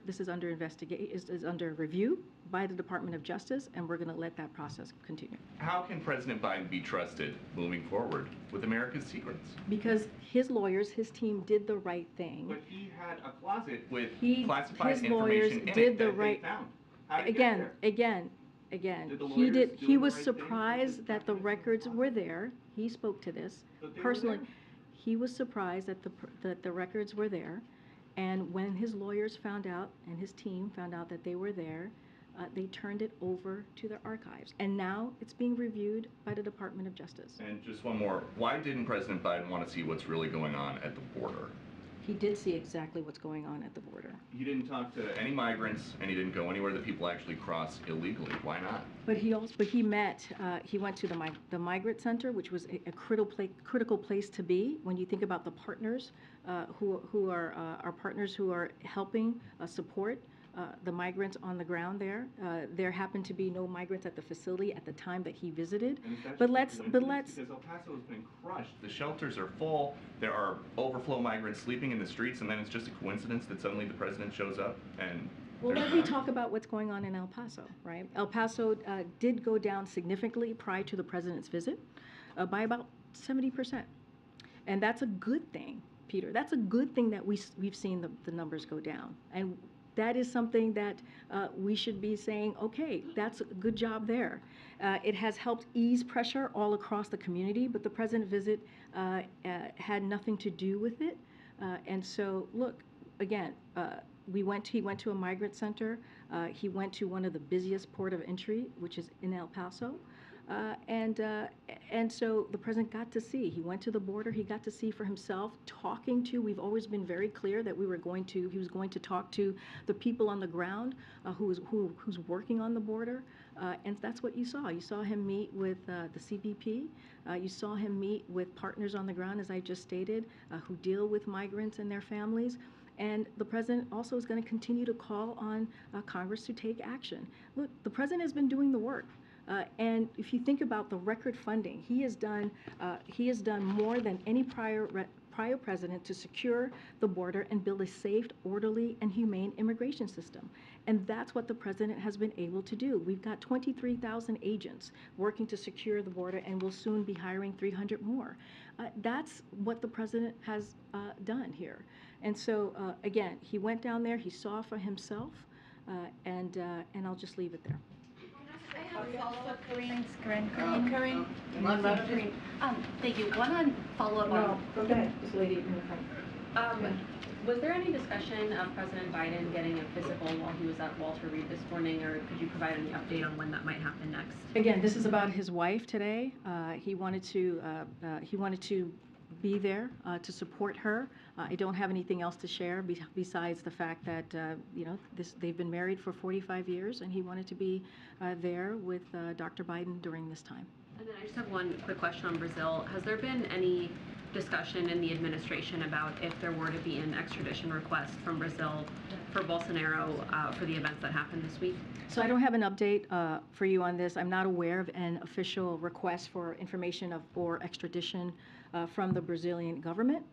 review by the Department of Justice, and we're going to let that process continue. How can President Biden be trusted moving forward with America's secrets? Because his lawyers, his team did the right thing. But he had a closet with His classified lawyers information in did it the that right. they found. How did it get Again, Did the he lawyers did. do He the was right thing? surprised that the records were there. He spoke to this But they were personally. there. He was surprised that the records were there, and when his lawyers found out and his team found out that they were there, they turned it over to their archives, and now it's being reviewed by the Department of Justice. And just one more. Why didn't President Biden want to see what's really going on at the border? He did see exactly what's going on at the border. He didn't talk to any migrants, and he didn't go anywhere that people actually cross illegally. Why not? But he went to the Migrant Center, which was a critical place to be when you think about the partners who are our partners who are helping support the migrants on the ground there. There happened to be no migrants at the facility at the time that he visited. And it's But actually let's, because El Paso has been crushed. The shelters are full. There are overflow migrants sleeping in the streets, and then it's just a coincidence that suddenly the president shows up and. well, they're let me gone. talk about what's going on in El Paso, right? El Paso did go down significantly prior to the president's visit by about 70%. And that's a good thing, Peter. That's a good thing that we've seen the numbers go down. And that is something that we should be saying, okay, that's a good job there. It has helped ease pressure all across the community, but the president's visit had nothing to do with it. And so, look, again, he went to a migrant center. He went to one of the busiest port of entry, which is in El Paso. And so the president got to see. He went to the border. He got to see for himself, talking to. We've always been very clear that he was going to talk to the people on the ground who's working on the border, and that's what you saw. You saw him meet with the CBP. You saw him meet with partners on the ground, as I just stated, who deal with migrants and their families. And the president also is going to continue to call on Congress to take action. Look, the president has been doing the work. And if you think about the record funding, he has done more than any prior president to secure the border and build a safe, orderly, and humane immigration system. And that's what the president has been able to do. We've got 23,000 agents working to secure the border, and we'll soon be hiring 300 more. That's what the president has done here. And so, again, he went down there, he saw for himself, and I'll just leave it there. I have a follow-up, Karine. Karine. Thank you. One on follow-up on. Go ahead, this lady in the front. Was there any discussion of President Biden getting a physical while he was at Walter Reed this morning, or could you provide any update on when that might happen next? Again, this is about his wife today. He wanted to be there to support her. I don't have anything else to share besides the fact that they've been married for 45 years, and he wanted to be there with Dr. Biden during this time. And then I just have one quick question on Brazil. Has there been any discussion in the administration about if there were to be an extradition request from Brazil for Bolsonaro for the events that happened this week? So I don't have an update for you on this. I'm not aware of an official request for information or extradition from the Brazilian government.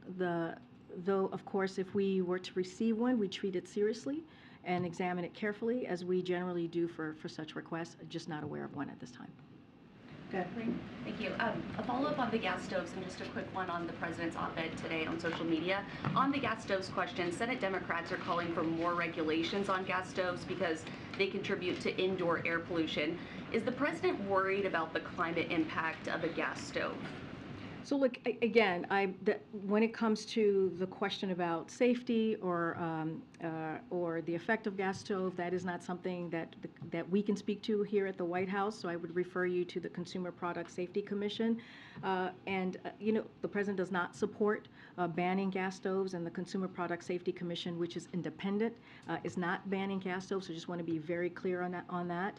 Though, of course, if we were to receive one, we treat it seriously and examine it carefully, as we generally do for such requests. Just not aware of one at this time. Good. Thank you. A follow-up on the gas stoves, and just a quick one on the president's op-ed today on social media. On the gas stoves question, Senate Democrats are calling for more regulations on gas stoves because they contribute to indoor air pollution. Is the president worried about the climate impact of a gas stove? So look, again, when it comes to the question about safety or the effect of gas stove, that is not something that we can speak to here at the White House. So I would refer you to the Consumer Product Safety Commission. The president does not support banning gas stoves, and the Consumer Product Safety Commission, which is independent, is not banning gas stoves. So just want to be very clear on that.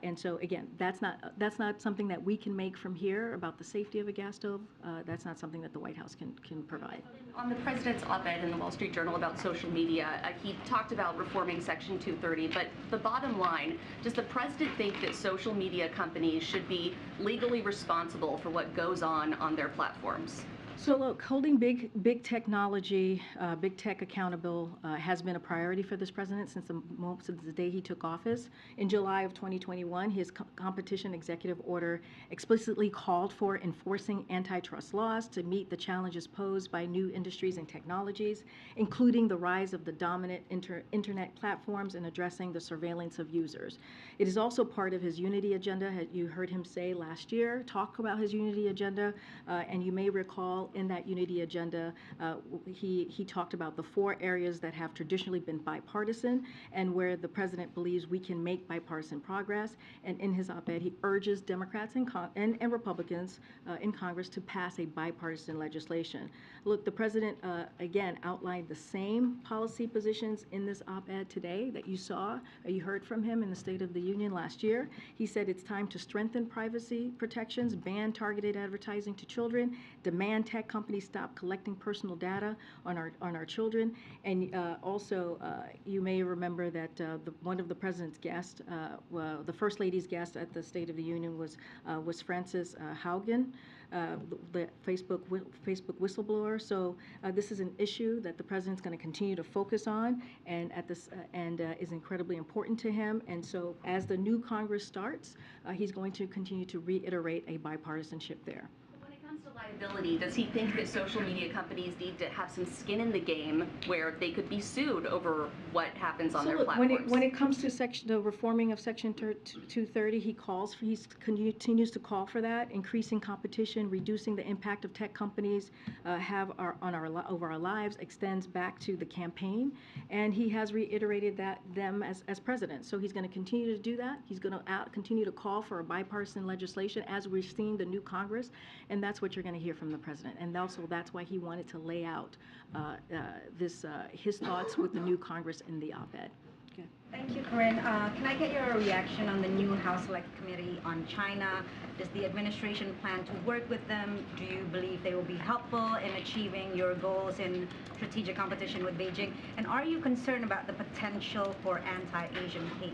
And so again, that's not something that we can make from here about the safety of a gas stove. That's not something that the White House can provide. On the president's op-ed in the Wall Street Journal about social media, he talked about reforming Section 230, but the bottom line, does the president think that social media companies should be legally responsible for what goes on their platforms? So look, holding big technology, big tech accountable has been a priority for this president since the day he took office. In July of 2021, his competition executive order explicitly called for enforcing antitrust laws to meet the challenges posed by new industries and technologies, including the rise of the dominant internet platforms and addressing the surveillance of users. It is also part of his unity agenda. You heard him say last year, talk about his unity agenda, and you may recall in that unity agenda, he talked about the 4 areas that have traditionally been bipartisan and where the president believes we can make bipartisan progress. And in his op-ed, he urges Democrats and Republicans in Congress to pass a bipartisan legislation. Look, the president, again, outlined the same policy positions in this op-ed today that you saw, you heard from him in the State of the Union last year. He said it's time to strengthen privacy protections, ban targeted advertising to children, demand tech companies stop collecting personal data on our children. And also, you may remember that one of the president's guests, the First Lady's guest at the State of the Union was Frances Haugen, the Facebook whistleblower. So this is an issue that the president's going to continue to focus on, and is incredibly important to him. And so, as the new Congress starts, he's going to continue to reiterate a bipartisanship there. Liability, does he think that social media companies need to have some skin in the game where they could be sued over what happens on their platforms? When it comes to the reforming of Section 230, he continues to call for that, increasing competition, reducing the impact of tech companies over our lives extends back to the campaign, and he has reiterated them as president. So he's going to continue to do that. He's going to continue to call for a bipartisan legislation as we're seeing the new Congress, and that's what you're going to hear from the president. And also that's why he wanted to lay out his thoughts with the new Congress in the op-ed. Okay. Thank you, Karine. Can I get your reaction on the new House Select Committee on China? Does the administration plan to work with them? Do you believe they will be helpful in achieving your goals in strategic competition with Beijing? And are you concerned about the potential for anti-Asian hate?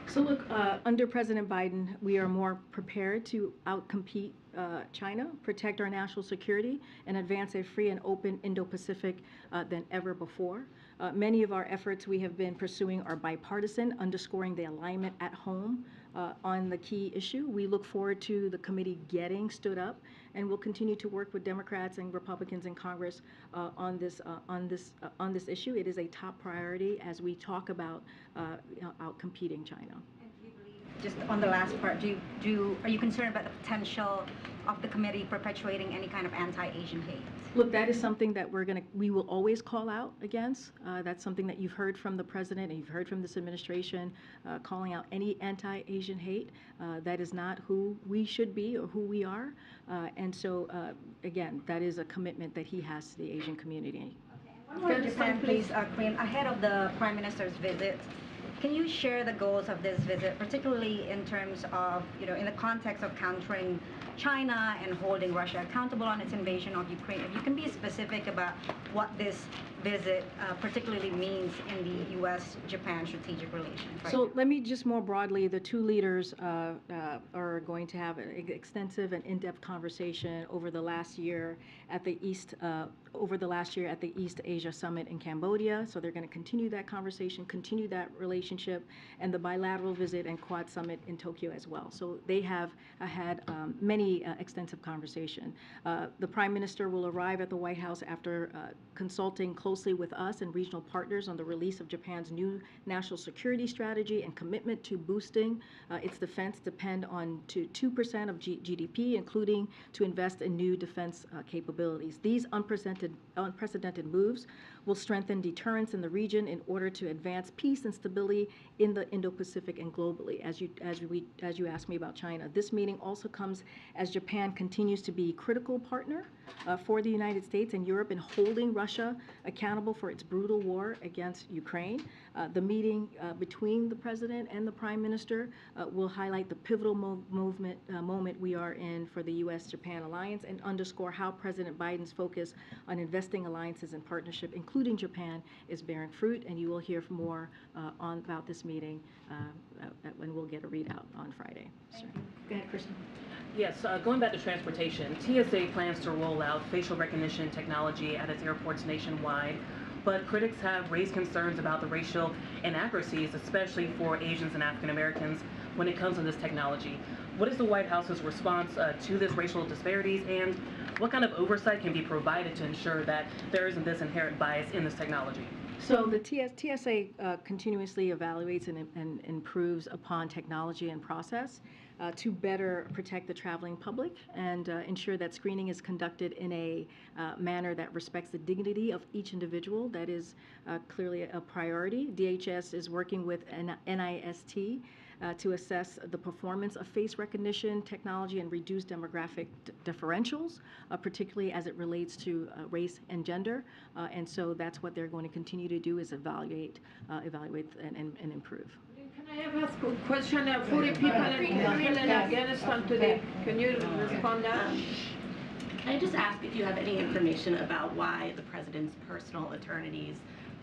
So look, under President Biden, we are more prepared to outcompete China, protect our national security, and advance a free and open Indo-Pacific than ever before. Many of our efforts we have been pursuing are bipartisan, underscoring the alignment at home on the key issue. We look forward to the committee getting stood up, and we'll continue to work with Democrats and Republicans in Congress on this issue. It is a top priority as we talk about outcompeting China. Just on the last part, are you concerned about the potential of the committee perpetuating any kind of anti-Asian hate? Look, that is something that we will always call out against. That's something that you've heard from the president and you've heard from this administration, calling out any anti-Asian hate. That is not who we should be or who we are. And so, again, that is a commitment that he has to the Asian community. One more just please, Karine, ahead of the Prime Minister's visit, can you share the goals of this visit, particularly in terms of, in the context of countering China and holding Russia accountable on its invasion of Ukraine? If you can be specific about what this visit particularly means in the U.S.-Japan strategic relations. Right So now. let me just more broadly, the two leaders are going to have an extensive and in-depth conversation over the last year at the East Asia Summit in Cambodia. So they're going to continue that conversation, continue that relationship relationship, and the bilateral visit and Quad Summit in Tokyo as well. So they have had many extensive conversation. The Prime Minister will arrive at the White House after consulting closely with us and regional partners on the release of Japan's new national security strategy and commitment to boosting its defense depend on to 2% of GDP, including to invest in new defense capabilities. These unprecedented moves will strengthen deterrence in the region in order to advance peace and stability in the Indo-Pacific and globally. As you asked me about China, this meeting also comes as Japan continues to be a critical partner for the United States and Europe in holding Russia accountable for its brutal war against Ukraine. The meeting between the President and the Prime Minister will highlight the pivotal moment we are in for the U.S.-Japan alliance and underscore how President Biden's focus on investing alliances and partnership, including Japan, is bearing fruit. And you will hear more about this meeting when we'll get a readout on Friday. Go ahead, Kristen. Yes, going back to transportation, TSA plans to roll out facial recognition technology at its airports nationwide, but critics have raised concerns about the racial inaccuracies, especially for Asians and African Americans, when it comes to this technology. What is the White House's response to this racial disparities, and what kind of oversight can be provided to ensure that there isn't this inherent bias in this technology? So the TSA continuously evaluates and improves upon technology and process to better protect the traveling public and ensure that screening is conducted in a manner that respects the dignity of each individual. That is clearly a priority. DHS is working with NIST to assess the performance of face recognition technology and reduce demographic differentials, particularly as it relates to race and gender. And so that's what they're going to continue to do, is evaluate and improve. Can I ask a question? 40 people in Afghanistan today. Can you respond to that? Can I just ask if you have any information about why the president's personal attorneys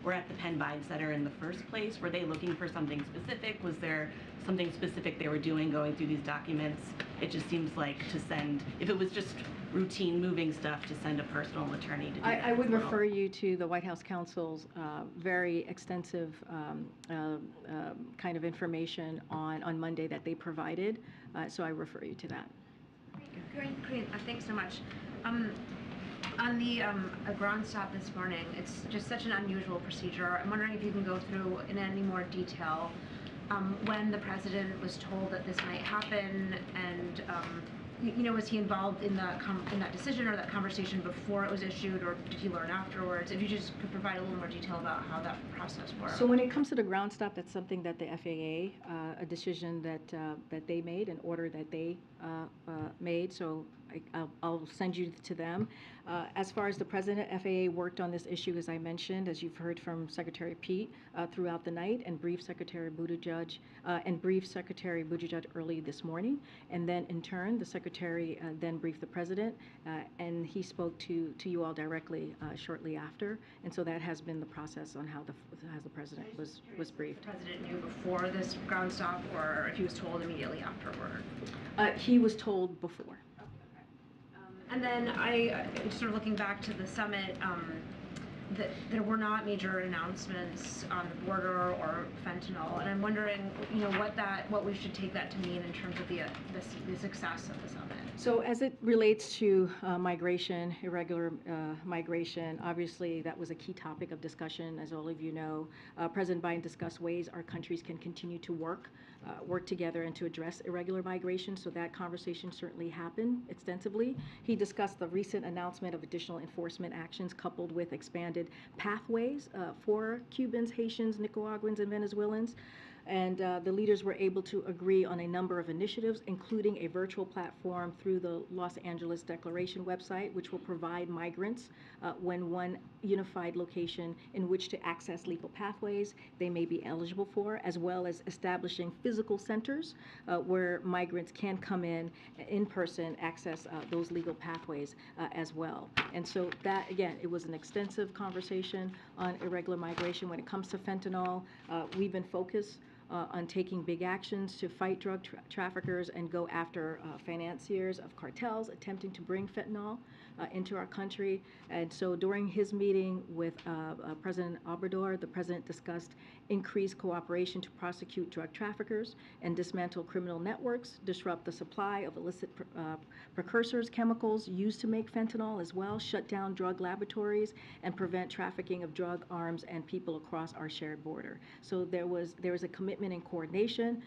were at the Penn Biden Center in the first place? Were they looking for something specific? Was there something specific they were doing going through these documents? It just seems like to send, if it was just routine moving stuff, to send a personal attorney to do that. I would refer you to the White House counsel's very extensive kind of information on Monday that they provided. So I refer you to that. Great, thanks so much. On the ground stop this morning, it's just such an unusual procedure. I'm wondering if you can go through in any more detail when the president was told that this might happen, and was he involved in that decision or that conversation before it was issued, or did he learn afterwards? If you just could provide a little more detail about how that process worked. So when it comes to the ground stop, that's something that the FAA, a decision that they made, an order that they made. So I'll send you to them. As far as the president, FAA worked on this issue, as I mentioned, as you've heard from Secretary Pete throughout the night, and briefed Secretary Buttigieg early this morning. And then in turn, the Secretary then briefed the president, and he spoke to you all directly shortly after. And so that has been the process on how the president was briefed. The president knew before this ground stop, or if he was told immediately afterward? He was told before. And then sort of looking back to the summit, that there were not major announcements on the border or fentanyl, and I'm wondering, what we should take that to mean in terms of the success of the summit. So as it relates to migration, irregular migration, obviously that was a key topic of discussion, as all of you know. President Biden discussed ways our countries can continue to work together and to address irregular migration, so that conversation certainly happened extensively. He discussed the recent announcement of additional enforcement actions coupled with expanded pathways for Cubans, Haitians, Nicaraguans, and Venezuelans. And the leaders were able to agree on a number of initiatives, including a virtual platform through the Los Angeles Declaration website, which will provide migrants when one unified location in which to access legal pathways they may be eligible for, as well as establishing physical centers where migrants can come in person, access those legal pathways as well. And so that, again, it was an extensive conversation on irregular migration. When it comes to fentanyl, we've been focused on taking big actions to fight drug traffickers and go after financiers of cartels attempting to bring fentanyl into our country. And so during his meeting with President Obrador, the president discussed increased cooperation to prosecute drug traffickers and dismantle criminal networks, disrupt the supply of illicit precursors, chemicals used to make fentanyl as well, shut down drug laboratories, and prevent trafficking of drug, arms, and people across our shared border. So there was a commitment and coordination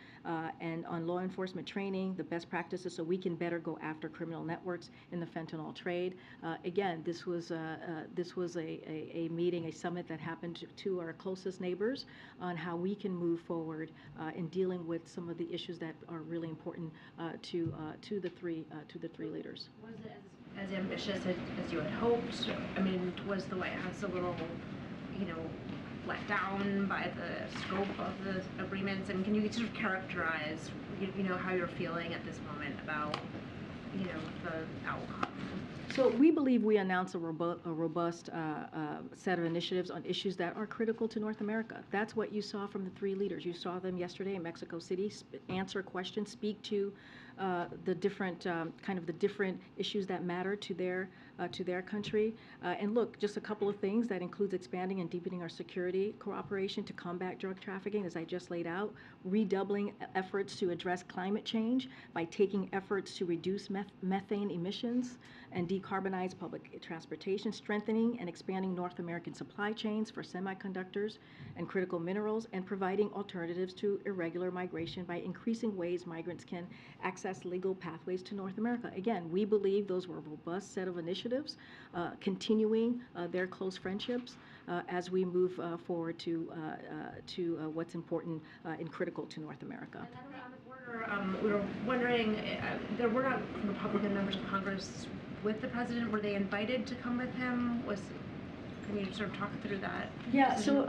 and on law enforcement training, the best practices, so we can better go after criminal networks in the fentanyl trade. Again, this was a meeting, a summit that happened to our closest neighbors on how we can move forward in dealing with some of the issues that are really important to the three leaders. Was it as ambitious as you had hoped? I mean, was the White House a little, let down by the scope of the agreements? And can you sort of characterize, how you're feeling at this moment about, the outcome? So we believe we announced a robust set of initiatives on issues that are critical to North America. That's what you saw from the three leaders. You saw them yesterday in Mexico City answer questions, speak to the different the different issues that matter to their country. And look, just a couple of things that includes expanding and deepening our security cooperation to combat drug trafficking, as I just laid out, redoubling efforts to address climate change by taking efforts to reduce methane emissions and decarbonize public transportation, strengthening and expanding North American supply chains for semiconductors and critical minerals, and providing alternatives to irregular migration by increasing ways migrants can access legal pathways to North America. Again, we believe those were a robust set of initiatives, continuing their close friendships as we move forward to what's important and critical to North America. And then on the border, we were wondering, there were not Republican members of Congress with the president. Were they invited to come with him? Can you sort of talk through that? Yeah, so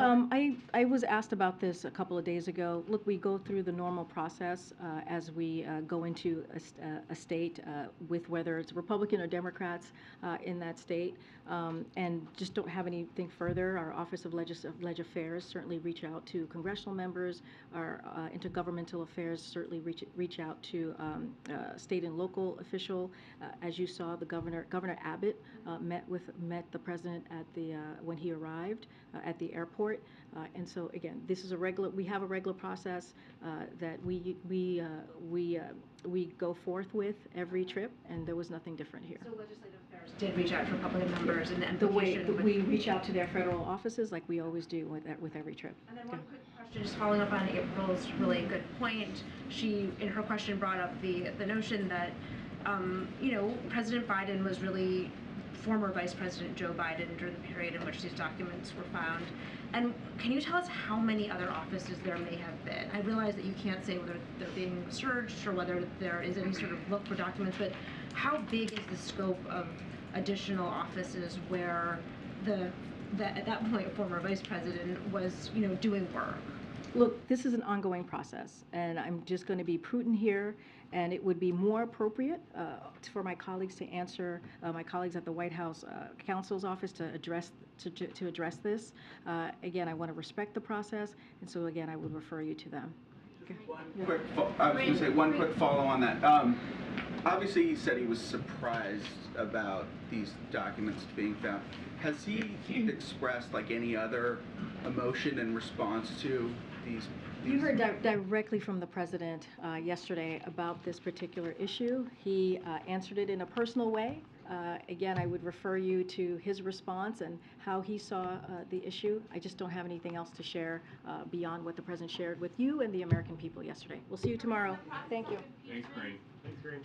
I was asked about this a couple of days ago. Look, we go through the normal process as we go into a state with whether it's Republican or Democrats in that state, and just don't have anything further. Our Office of Legislative Affairs certainly reach out to congressional members. Our Intergovernmental Affairs certainly reach out to state and local official. As you saw, the Governor Abbott met the president at the when he arrived at the airport, and so again, this is we have a regular process that we go forth with every trip, and there was nothing different here. So Legislative Affairs did reach out to Republican members, and the way we reach out to their federal offices, like we always do with every trip. And then one quick question, just following up on April's really good point. She, in her question, brought up the notion that President Biden was really former Vice President Joe Biden during the period in which these documents were found. And can you tell us how many other offices there may have been? I realize that you can't say whether they're being searched or whether there is any sort of look for documents, but how big is the scope of additional offices where at that point former Vice President was doing work? Look, this is an ongoing process, and I'm just going to be prudent here, and it would be more appropriate for my colleagues to answer, my colleagues at the White House counsel's office to address this. Again, I want to respect the process, and so again, I would refer you to them. Okay. I was going to say one quick follow on that. Obviously, he said he was surprised about these documents being found. Has he expressed like any other emotion in response to these? You heard directly from the president yesterday about this particular issue. He answered it in a personal way. Again, I would refer you to his response and how he saw the issue. I just don't have anything else to share beyond what the president shared with you and the American people yesterday. We'll see you tomorrow. Thank you. Thanks, Karine. Thanks, Karine.